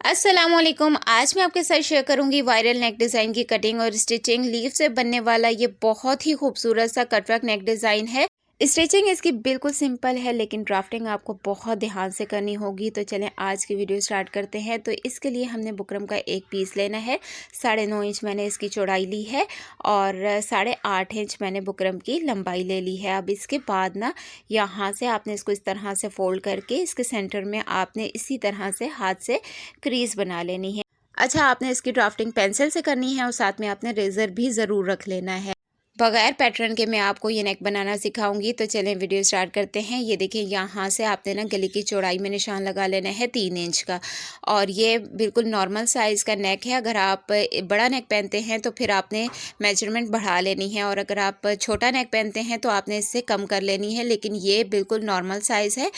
अस्सलामुअलैकुम। आज मैं आपके साथ शेयर करूंगी वायरल नेक डिज़ाइन की कटिंग और स्टिचिंग। लीफ से बनने वाला ये बहुत ही खूबसूरत सा कटवर्क नेक डिज़ाइन है। स्टिचिंग इसकी बिल्कुल सिंपल है, लेकिन ड्राफ्टिंग आपको बहुत ध्यान से करनी होगी। तो चलें आज की वीडियो स्टार्ट करते हैं। तो इसके लिए हमने बुकरम का एक पीस लेना है। 9.5 इंच मैंने इसकी चौड़ाई ली है और 8.5 इंच मैंने बुकरम की लंबाई ले ली है। अब इसके बाद ना यहाँ से आपने इसको इस तरह से फोल्ड करके इसके सेंटर में आपने इसी तरह से हाथ से क्रीज बना लेनी है। अच्छा, आपने इसकी ड्राफ्टिंग पेंसिल से करनी है और साथ में आपने रेज़र भी ज़रूर रख लेना है। बगैर पैटर्न के मैं आपको ये नेक बनाना सिखाऊंगी। तो चलें वीडियो स्टार्ट करते हैं। ये देखिए, यहाँ से आपने ना गले की चौड़ाई में निशान लगा लेना है 3 इंच का, और ये बिल्कुल नॉर्मल साइज़ का नेक है। अगर आप बड़ा नेक पहनते हैं तो फिर आपने मेजरमेंट बढ़ा लेनी है, और अगर आप छोटा नेक पहनते हैं तो आपने इससे कम कर लेनी है, लेकिन ये बिल्कुल नॉर्मल साइज़ है।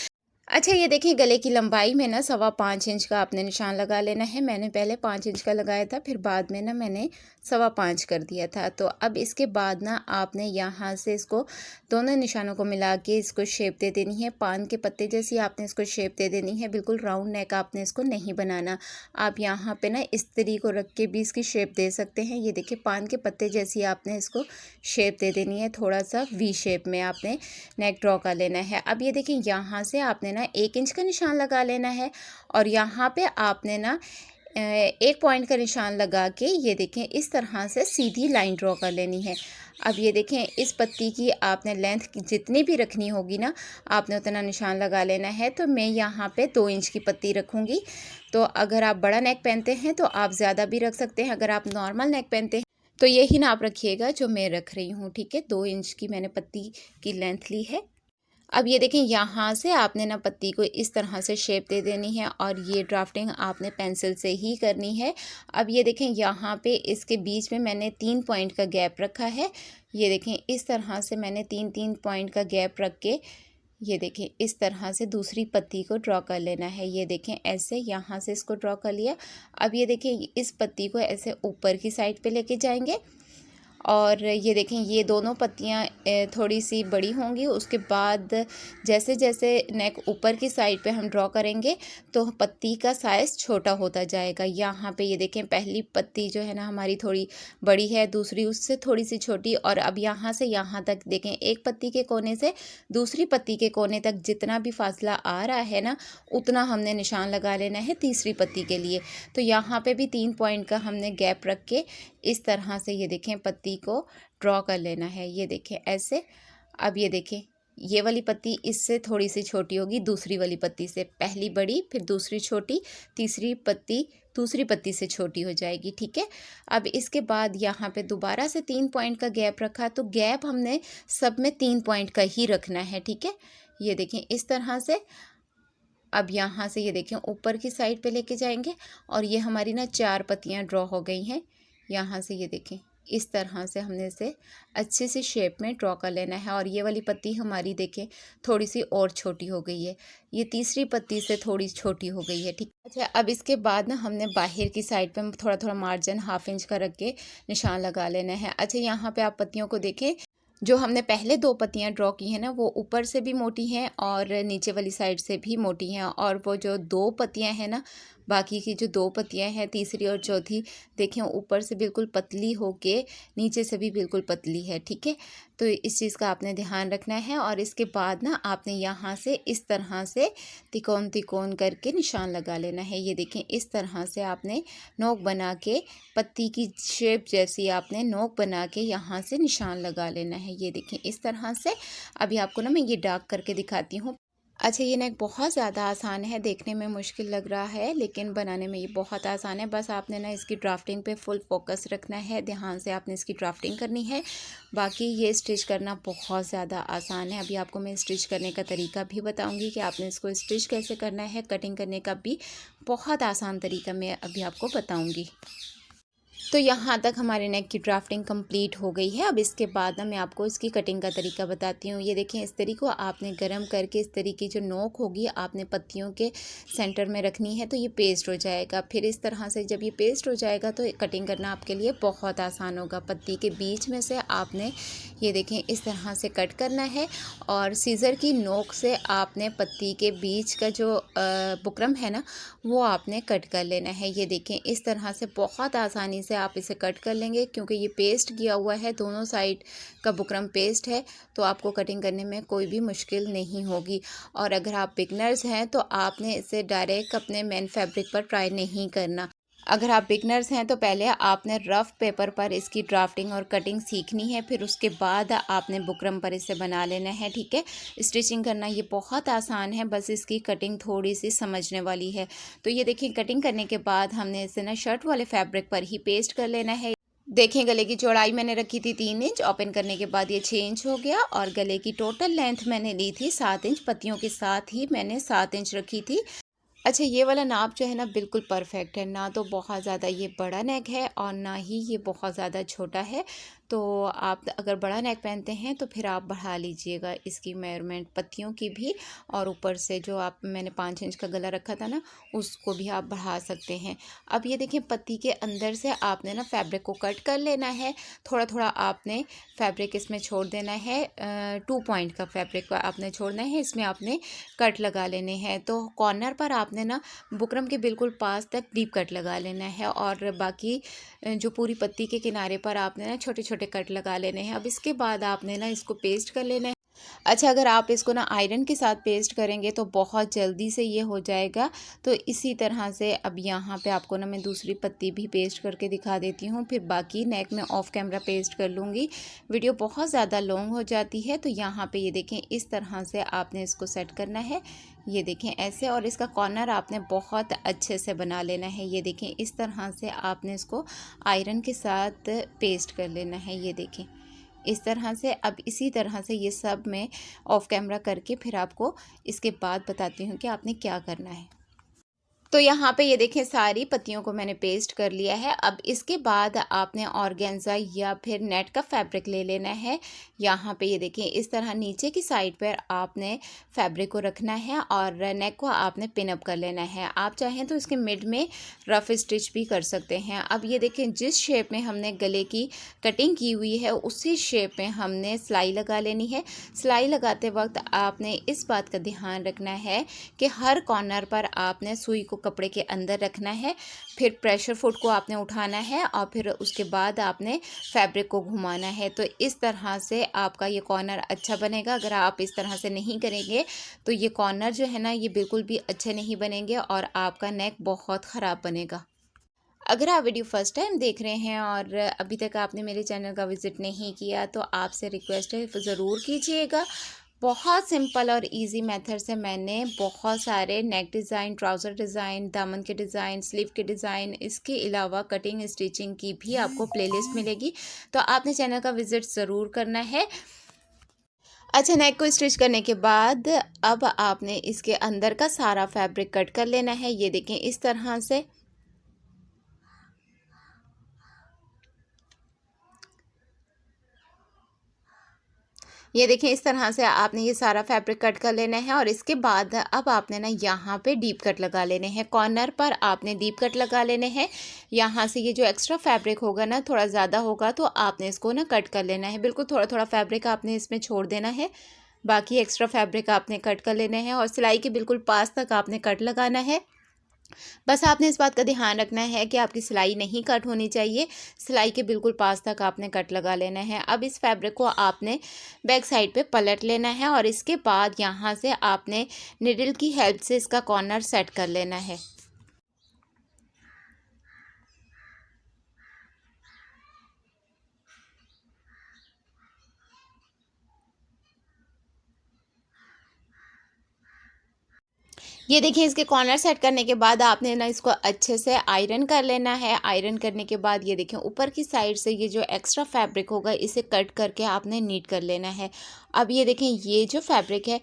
अच्छा, ये देखिए, गले की लंबाई में ना 5.25 इंच का आपने निशान लगा लेना है। मैंने पहले 5 इंच का लगाया था, फिर बाद में ना मैंने 5.25 कर दिया था। तो अब इसके बाद ना आपने यहाँ से इसको दोनों निशानों को मिला के इसको शेप दे देनी है। पान के पत्ते जैसी आपने इसको शेप दे देनी है। बिल्कुल राउंड नेक आपने इसको नहीं बनाना। आप यहाँ पे ना इस तरी को रख के भी इसकी शेप दे सकते हैं। ये देखिए, पान के पत्ते जैसी आपने इसको शेप दे देनी है। थोड़ा सा वी शेप में आपने नेक ड्रॉ कर लेना है। अब ये देखिए, यहाँ से आपने ना 1 इंच का निशान लगा लेना है, और यहाँ पे आपने ना 1 पॉइंट का निशान लगा के ये देखें इस तरह से सीधी लाइन ड्रॉ कर लेनी है। अब ये देखें, इस पत्ती की आपने लेंथ जितनी भी रखनी होगी ना, आपने उतना निशान लगा लेना है। तो मैं यहाँ पे 2 इंच की पत्ती रखूँगी। तो अगर आप बड़ा नेक पहनते हैं तो आप ज़्यादा भी रख सकते हैं। अगर आप नॉर्मल नेक पहनते हैं तो यही नाप रखिएगा जो मैं रख रही हूँ, ठीक है। 2 इंच की मैंने पत्ती की लेंथ ली है। अब ये देखें, यहाँ से आपने ना पत्ती को इस तरह से शेप दे देनी है, और ये ड्राफ्टिंग आपने पेंसिल से ही करनी है। अब ये देखें, यहाँ पे इसके बीच में मैंने 3 पॉइंट का गैप रखा है। ये देखें, इस तरह से मैंने 3-3 पॉइंट का गैप रख के ये देखें इस तरह से दूसरी पत्ती को ड्रॉ कर लेना है। ये देखें, ऐसे यहाँ से इसको ड्रॉ कर लिया। अब ये देखें, इस पत्ती को ऐसे ऊपर की साइड पे लेके जाएंगे, और ये देखें, ये दोनों पत्तियाँ थोड़ी सी बड़ी होंगी। उसके बाद जैसे जैसे नेक ऊपर की साइड पे हम ड्रॉ करेंगे तो पत्ती का साइज़ छोटा होता जाएगा। यहाँ पे ये देखें, पहली पत्ती जो है ना हमारी थोड़ी बड़ी है, दूसरी उससे थोड़ी सी छोटी, और अब यहाँ से यहाँ तक देखें, एक पत्ती के कोने से दूसरी पत्ती के कोने तक जितना भी फासला आ रहा है ना, उतना हमने निशान लगा लेना है तीसरी पत्ती के लिए। तो यहाँ पे भी 3 पॉइंट का हमने गैप रख के इस तरह से ये देखें पत्ती को ड्रॉ कर लेना है। ये देखें ऐसे। अब ये देखें, ये वाली पत्ती इससे थोड़ी सी छोटी होगी दूसरी वाली पत्ती से। पहली बड़ी, फिर दूसरी छोटी, तीसरी पत्ती दूसरी पत्ती से छोटी हो जाएगी, ठीक है। अब इसके बाद यहाँ पे दोबारा से 3 पॉइंट का गैप रखा, तो गैप हमने सब में 3 पॉइंट का ही रखना है, ठीक है। ये देखें इस तरह से। अब यहाँ से ये देखें ऊपर की साइड पे लेके जाएंगे, और ये हमारी ना 4 पत्तियाँ ड्रॉ हो गई हैं। यहाँ से ये देखें इस तरह से हमने इसे अच्छे से शेप में ड्रॉ कर लेना है। और ये वाली पत्ती हमारी देखें थोड़ी सी और छोटी हो गई है, ये तीसरी पत्ती से थोड़ी छोटी हो गई है, ठीक। अच्छा, अब इसके बाद ना हमने बाहर की साइड पे थोड़ा थोड़ा मार्जिन 1/2 इंच का रख के निशान लगा लेना है। अच्छा, यहाँ पे आप पत्तियों को देखें, जो हमने पहले 2 पत्तियाँ ड्रॉ की हैं ना, वो ऊपर से भी मोटी हैं और नीचे वाली साइड से भी मोटी हैं, और वो जो 2 पत्तियाँ हैं ना, बाकी की जो 2 पत्तियाँ हैं तीसरी और चौथी, देखें ऊपर से बिल्कुल पतली होके नीचे से भी बिल्कुल पतली है, ठीक है। तो इस चीज़ का आपने ध्यान रखना है। और इसके बाद ना आपने यहाँ से इस तरह से तिकोन तिकोन करके निशान लगा लेना है। ये देखें इस तरह से आपने नोक बना के पत्ती की शेप जैसी आपने नोक बना के यहाँ से निशान लगा लेना है। ये देखें इस तरह से। अभी आपको ना मैं ये डार्क करके दिखाती हूँ। अच्छा, ये नेक बहुत ज़्यादा आसान है, देखने में मुश्किल लग रहा है लेकिन बनाने में ये बहुत आसान है। बस आपने ना इसकी ड्राफ्टिंग पे फुल फोकस रखना है, ध्यान से आपने इसकी ड्राफ्टिंग करनी है। बाकी ये स्टिच करना बहुत ज़्यादा आसान है। अभी आपको मैं स्टिच करने का तरीका भी बताऊंगी कि आपने इसको स्टिच कैसे करना है। कटिंग करने का भी बहुत आसान तरीका मैं अभी आपको बताऊँगी। तो यहाँ तक हमारे नेक की ड्राफ्टिंग कंप्लीट हो गई है। अब इसके बाद ना मैं आपको इसकी कटिंग का तरीका बताती हूँ। ये देखें, इस तरीके को आपने गरम करके इस तरीके की जो नोक होगी आपने पत्तियों के सेंटर में रखनी है, तो ये पेस्ट हो जाएगा। फिर इस तरह से जब ये पेस्ट हो जाएगा तो कटिंग करना आपके लिए बहुत आसान होगा। पत्ती के बीच में से आपने ये देखें इस तरह से कट करना है और सीज़र की नोक से आपने पत्ती के बीच का जो बुकरम है ना वो आपने कट कर लेना है। ये देखें इस तरह से बहुत आसानी से आप इसे कट कर लेंगे, क्योंकि ये पेस्ट किया हुआ है, दोनों साइड का बुकरम पेस्ट है, तो आपको कटिंग करने में कोई भी मुश्किल नहीं होगी। और अगर आप बिगनर्स हैं तो आपने इसे डायरेक्ट अपने मेन फैब्रिक पर ट्राई नहीं करना। अगर आप बिगनर्स हैं तो पहले आपने रफ़ पेपर पर इसकी ड्राफ्टिंग और कटिंग सीखनी है, फिर उसके बाद आपने बुकरम पर इसे बना लेना है। ठीक है, स्टिचिंग करना ये बहुत आसान है, बस इसकी कटिंग थोड़ी सी समझने वाली है। तो ये देखिए, कटिंग करने के बाद हमने इसे ना शर्ट वाले फैब्रिक पर ही पेस्ट कर लेना है। देखें, गले की चौड़ाई मैंने रखी थी 3 इंच, ओपन करने के बाद ये चेंज हो गया और गले की टोटल लेंथ मैंने ली थी 7 इंच, पत्तियों के साथ ही मैंने 7 इंच रखी थी। अच्छा, ये वाला नाप जो है ना बिल्कुल परफेक्ट है, ना तो बहुत ज़्यादा ये बड़ा नेक है और ना ही ये बहुत ज़्यादा छोटा है। तो आप अगर बड़ा नेक पहनते हैं तो फिर आप बढ़ा लीजिएगा इसकी मेजरमेंट पत्तियों की भी, और ऊपर से जो आप मैंने 5 इंच का गला रखा था ना उसको भी आप बढ़ा सकते हैं। अब ये देखिए, पत्ती के अंदर से आपने ना फैब्रिक को कट कर लेना है। थोड़ा थोड़ा आपने फैब्रिक इसमें छोड़ देना है, 2 पॉइंट का फैब्रिक आपने छोड़ना है, इसमें आपने कट लगा लेने हैं। तो कॉर्नर पर आपने ना बुकरम के बिल्कुल पास तक डीप कट लगा लेना है और बाकी जो पूरी पत्ती के किनारे पर आपने ना छोटे छोटे कट लगा लेने हैं। अब इसके बाद आपने ना इसको पेस्ट कर लेना है। अच्छा, अगर आप इसको ना आयरन के साथ पेस्ट करेंगे तो बहुत जल्दी से ये हो जाएगा। तो इसी तरह से अब यहाँ पे आपको ना मैं दूसरी पत्ती भी पेस्ट करके दिखा देती हूँ, फिर बाकी नेक में ऑफ कैमरा पेस्ट कर लूँगी। वीडियो बहुत ज़्यादा लॉन्ग हो जाती है। तो यहाँ पे ये देखें, इस तरह से आपने इसको सेट करना है। ये देखें ऐसे, और इसका कॉर्नर आपने बहुत अच्छे से बना लेना है। ये देखें इस तरह से आपने इसको आयरन के साथ पेस्ट कर लेना है। ये देखें इस तरह से। अब इसी तरह से ये सब मैं ऑफ कैमरा करके फिर आपको इसके बाद बताती हूँ कि आपने क्या करना है। तो यहाँ पे ये देखें, सारी पत्तियों को मैंने पेस्ट कर लिया है। अब इसके बाद आपने ऑर्गेन्जा या फिर नेट का फैब्रिक ले लेना है। यहाँ पे ये देखें, इस तरह नीचे की साइड पर आपने फैब्रिक को रखना है और नेक को आपने पिन अप कर लेना है। आप चाहें तो इसके मिड में रफ स्टिच भी कर सकते हैं। अब ये देखें, जिस शेप में हमने गले की कटिंग की हुई है उसी शेप में हमने सिलाई लगा लेनी है। सिलाई लगाते वक्त आपने इस बात का ध्यान रखना है कि हर कॉर्नर पर आपने सुई को कपड़े के अंदर रखना है, फिर प्रेशर फुट को आपने उठाना है और फिर उसके बाद आपने फैब्रिक को घुमाना है। तो इस तरह से आपका ये कॉर्नर अच्छा बनेगा। अगर आप इस तरह से नहीं करेंगे तो ये कॉर्नर जो है ना ये बिल्कुल भी अच्छे नहीं बनेंगे और आपका नेक बहुत ख़राब बनेगा। अगर आप वीडियो फर्स्ट टाइम देख रहे हैं और अभी तक आपने मेरे चैनल का विज़िट नहीं किया तो आपसे रिक्वेस्ट है ज़रूर कीजिएगा। बहुत सिंपल और इजी मेथड से मैंने बहुत सारे नेक डिज़ाइन, ट्राउज़र डिज़ाइन, दामन के डिज़ाइन, स्लीव के डिज़ाइन, इसके अलावा कटिंग स्टिचिंग की भी आपको प्लेलिस्ट मिलेगी। तो आपने चैनल का विज़िट ज़रूर करना है। अच्छा, नेक को स्टिच करने के बाद अब आपने इसके अंदर का सारा फैब्रिक कट कर लेना है। ये देखें इस तरह से। ये देखें इस तरह से आपने ये सारा फैब्रिक कट कर लेना है और इसके बाद अब आपने ना यहाँ पे डीप कट लगा लेने हैं। कॉर्नर पर आपने डीप कट लगा लेने हैं। यहाँ से ये जो एक्स्ट्रा फैब्रिक होगा ना थोड़ा ज़्यादा होगा तो आपने इसको ना कट कर लेना है। बिल्कुल थोड़ा थोड़ा फैब्रिक आपने इसमें छोड़ देना है, बाकी एक्स्ट्रा फैब्रिक आपने कट कर लेने हैं और सिलाई के बिल्कुल पास तक आपने कट लगाना है। बस आपने इस बात का ध्यान रखना है कि आपकी सिलाई नहीं कट होनी चाहिए, सिलाई के बिल्कुल पास तक आपने कट लगा लेना है। अब इस फैब्रिक को आपने बैक साइड पे पलट लेना है और इसके बाद यहाँ से आपने निडल की हेल्प से इसका कॉर्नर सेट कर लेना है। ये देखिए, इसके कॉर्नर सेट करने के बाद आपने ना इसको अच्छे से आयरन कर लेना है। आयरन करने के बाद ये देखिए ऊपर की साइड से ये जो एक्स्ट्रा फैब्रिक होगा इसे कट करके आपने नीट कर लेना है। अब ये देखें, ये जो फैब्रिक है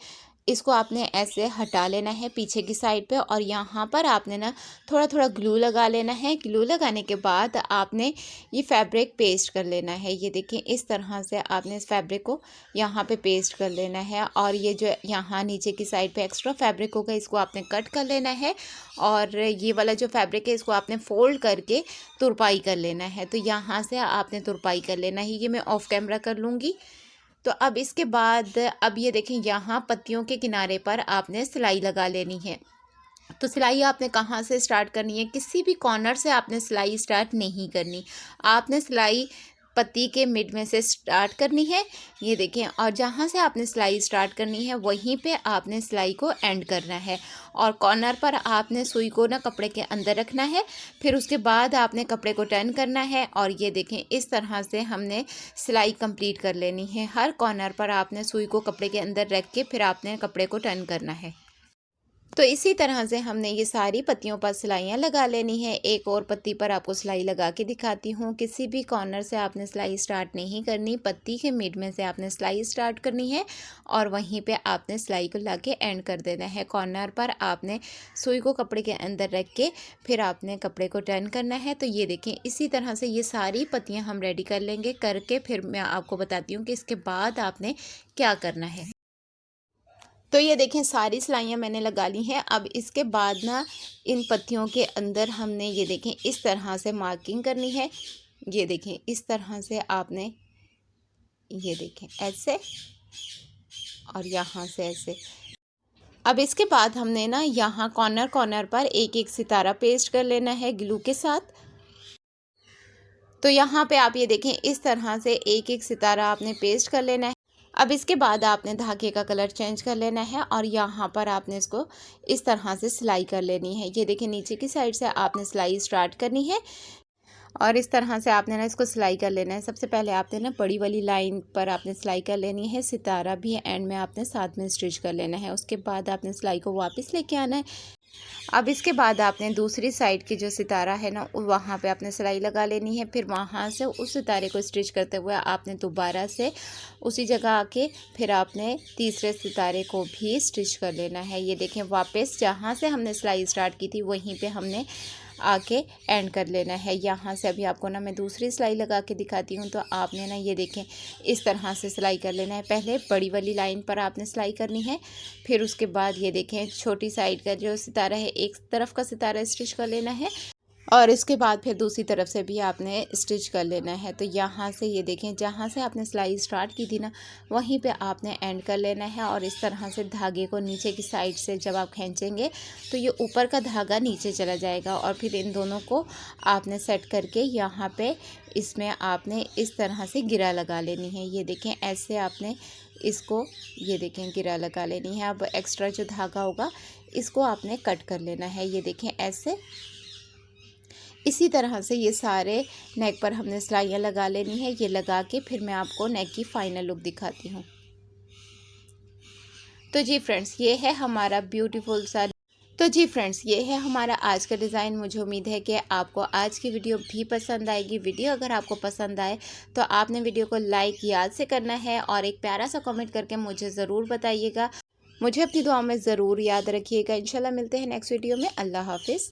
इसको आपने ऐसे हटा लेना है पीछे की साइड पे, और यहाँ पर आपने ना थोड़ा थोड़ा ग्लू लगा लेना है। ग्लू लगाने के बाद आपने ये फैब्रिक पेस्ट कर लेना है। ये देखिए इस तरह से आपने इस फैब्रिक को यहाँ पे पेस्ट कर लेना है, और ये जो यहाँ नीचे की साइड पे एक्स्ट्रा फैब्रिक होगा इसको आपने कट कर लेना है, और ये वाला जो फैब्रिक है इसको आपने फोल्ड करके तुरपाई कर लेना है। तो यहाँ से आपने तुरपाई कर लेना है। ये मैं ऑफ कैमरा कर लूँगी। तो अब इसके बाद अब ये देखें यहाँ पत्तियों के किनारे पर आपने सिलाई लगा लेनी है। तो सिलाई आपने कहाँ से स्टार्ट करनी है, किसी भी कॉर्नर से आपने सिलाई स्टार्ट नहीं करनी, आपने सिलाई पत्ती के मिड में से स्टार्ट करनी है। ये देखें, और जहाँ से आपने सिलाई स्टार्ट करनी है वहीं पे आपने सिलाई को एंड करना है, और कॉर्नर पर आपने सुई को ना कपड़े के अंदर रखना है। फिर उसके बाद आपने कपड़े को टर्न करना है, और ये देखें इस तरह से हमने सिलाई कंप्लीट कर लेनी है। हर कॉर्नर पर आपने सुई को कपड़े के अंदर रख के फिर आपने कपड़े को टर्न करना है। तो इसी तरह से हमने ये सारी पत्तियों पर सिलाइयाँ लगा लेनी है। एक और पत्ती पर आपको सिलाई लगा के दिखाती हूँ। किसी भी कॉर्नर से आपने सिलाई स्टार्ट नहीं करनी, पत्ती के मिड में से आपने सिलाई स्टार्ट करनी है, और वहीं पे आपने सिलाई को लाके एंड कर देना है। कॉर्नर पर आपने सुई को कपड़े के अंदर रख के फिर आपने कपड़े को टर्न करना है। तो ये देखें इसी तरह से ये सारी पत्तियाँ हम रेडी कर लेंगे। करके फिर मैं आपको बताती हूँ कि इसके बाद आपने क्या करना है। तो ये देखें सारी सिलाइयाँ मैंने लगा ली हैं। अब इसके बाद ना इन पत्तियों के अंदर हमने ये देखें इस तरह से मार्किंग करनी है। ये देखें इस तरह से आपने ये देखें ऐसे, और यहाँ से ऐसे। अब इसके बाद हमने ना यहाँ कॉर्नर कॉर्नर पर एक एक सितारा पेस्ट कर लेना है ग्लू के साथ। तो यहाँ पे आप ये देखें इस तरह से एक एक सितारा आपने पेस्ट कर लेना है। अब इसके बाद आपने धागे का कलर चेंज कर लेना है, और यहाँ पर आपने इसको इस तरह से सिलाई कर लेनी है। ये देखिए नीचे की साइड से आपने सिलाई स्टार्ट करनी है, और इस तरह से आपने ना इसको सिलाई कर लेना है। सबसे पहले आपने ना बड़ी वाली लाइन पर आपने सिलाई कर लेनी है, सितारा भी एंड में आपने साथ में स्टिच कर लेना है। उसके बाद आपने सिलाई को वापस लेके आना है। अब इसके बाद आपने दूसरी साइड की जो सितारा है ना वहाँ पे आपने सिलाई लगा लेनी है। फिर वहाँ से उस सितारे को स्टिच करते हुए आपने दोबारा से उसी जगह आके फिर आपने तीसरे सितारे को भी स्टिच कर लेना है। ये देखें वापस जहाँ से हमने सिलाई स्टार्ट की थी वहीं पे हमने आके एंड कर लेना है। यहाँ से अभी आपको ना मैं दूसरी सिलाई लगा के दिखाती हूँ। तो आपने ना ये देखें इस तरह से सिलाई कर लेना है। पहले बड़ी वाली लाइन पर आपने सिलाई करनी है, फिर उसके बाद ये देखें छोटी साइड का जो सितारा है एक तरफ का सितारा स्टिच कर लेना है, और इसके बाद फिर दूसरी तरफ से भी आपने स्टिच कर लेना है। तो यहाँ से ये देखें जहाँ से आपने सिलाई स्टार्ट की थी ना वहीं पे आपने एंड कर लेना है, और इस तरह से धागे को नीचे की साइड से जब आप खींचेंगे तो ये ऊपर का धागा नीचे चला जाएगा, और फिर इन दोनों को आपने सेट करके यहाँ पे इसमें आपने इस तरह से गिरा लगा लेनी है। ये देखें ऐसे आपने इसको ये देखें गिरा लगा लेनी है। अब एक्स्ट्रा जो धागा होगा इसको आपने कट कर लेना है। ये देखें ऐसे, इसी तरह से ये सारे नेक पर हमने सिलाइयाँ लगा लेनी है। ये लगा के फिर मैं आपको नेक की फाइनल लुक दिखाती हूँ। तो जी फ्रेंड्स ये है हमारा ब्यूटीफुल सा ये है हमारा आज का डिज़ाइन। मुझे उम्मीद है कि आपको आज की वीडियो भी पसंद आएगी। वीडियो अगर आपको पसंद आए तो आपने वीडियो को लाइक याद से करना है, और एक प्यारा सा कमेंट करके मुझे ज़रूर बताइएगा। मुझे अपनी दुआ में ज़रूर याद रखिएगा। इंशाल्लाह मिलते हैं नेक्स्ट वीडियो में। अल्लाह हाफिज़।